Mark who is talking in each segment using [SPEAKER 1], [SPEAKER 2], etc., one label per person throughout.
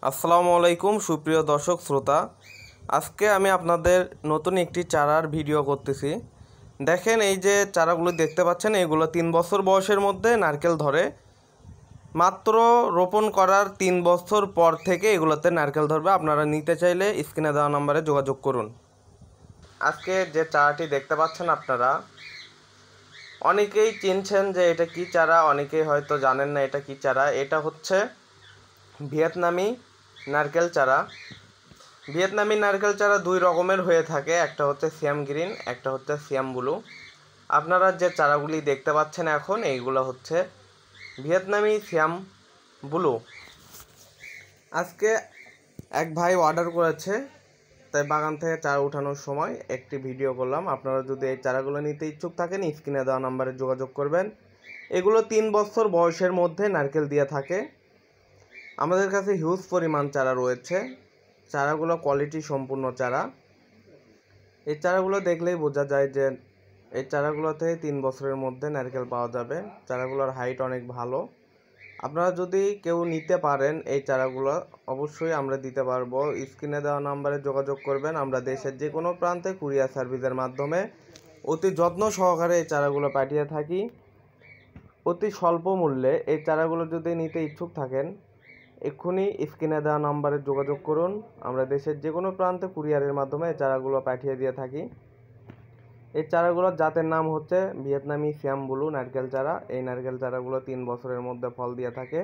[SPEAKER 1] আসসালামু আলাইকুম সুপ্রিয় দর্শক শ্রোতা। আজকে আমি আপনাদের নতুন একটি চারার ভিডিও করতেছি। দেখেন, এই যে চারাগুলো দেখতে পাচ্ছেন, এগুলো 3 বছর বয়সের মধ্যে নারকেল ধরে। মাত্র রোপণ করার 3 বছর পর থেকে এগুলোতে নারকেল ধরবে। আপনারা নিতে চাইলে স্ক্রিনে দেওয়া নম্বরে যোগাযোগ করুন। আজকে যে চারাটি দেখতে পাচ্ছেন আপনারা, অনেকেই চিনছেন যে এটা কি চারা, অনেকেই হয়তো জানেন না এটা কি চারা। এটা হচ্ছে ভিয়েতনামি নারকেল চারা। ভিয়েতনামি নারকেল চারা দুই রকমের হয়ে থাকে, একটা হচ্ছে সিয়াম গ্রিন, একটা হচ্ছে সিয়াম ব্লু। আপনারা যে চারাগুলি দেখতে পাচ্ছেন এখন, এইগুলো হচ্ছে ভিয়েতনামি সিয়াম ব্লু। আজকে এক ভাই অর্ডার করেছে, তাই বাগান থেকে চারা উঠানোর সময় একটি ভিডিও করলাম। আপনারা যদি এই চারাগুলো নিতে ইচ্ছুক থাকেন, স্ক্রিনে দেওয়া নাম্বারে যোগাযোগ করবেন। এগুলো 3 বছর বয়সের মধ্যে নারকেল দিয়ে থাকে। আমাদের কাছে হিউজ পরিমাণ চারা রয়েছে। চারাগুলো কোয়ালিটি সম্পূর্ণ চারা। এই চারাগুলো দেখলেই বোঝা যায় যে এই চারাগুলোতে 3 বছরের মধ্যে নারকেল পাওয়া যাবে। চারাগুলোর হাইট অনেক ভালো। আপনারা যদি কেউ নিতে পারেন এই চারাগুলো, অবশ্যই আমরা দিতে পারবো। স্ক্রিনে দেওয়া নাম্বারে যোগাযোগ করবেন। আমরা দেশের যে কোনো প্রান্তে কুরিয়ার সার্ভিসের মাধ্যমে অতি যত্ন সহকারে এই চারাগুলো পাঠিয়ে থাকি। অতি স্বল্প মূল্যে এই চারাগুলো যদি নিতে ইচ্ছুক থাকেন, এক্ষুনি স্ক্রিনে দেওয়া নাম্বারে যোগাযোগ করুন। আমরা দেশের যে কোনো প্রান্তে কুরিয়ারের মাধ্যমে এই চারাগুলো পাঠিয়ে দিয়ে থাকি। এই চারাগুলোর জাতের নাম হচ্ছে ভিয়েতনামি সিয়াম ব্লু নারকেল চারা। এই নারকেল চারাগুলো 3 বছরের মধ্যে ফল দিয়ে থাকে।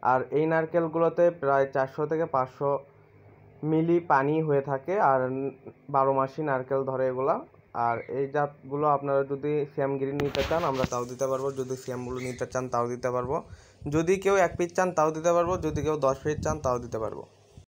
[SPEAKER 1] আর এই নারকেলগুলোতে প্রায় 400 থেকে 500 মিলি পানি হয়ে থাকে, আর 12 মাসই নারকেল ধরে এগুলা। আর এই জাতগুলো আপনারা যদি সিয়াম গ্রিন নিতে চান, আমরা তাও দিতে পারবো। যদি সিয়াম ব্লু নিতে চান, তাও দিতে পারবো। যদি কেউ 1 পিস চান, তাও দিতে পারবো। যদি কেউ 10 পিস চান, তাও দিতে পারবো।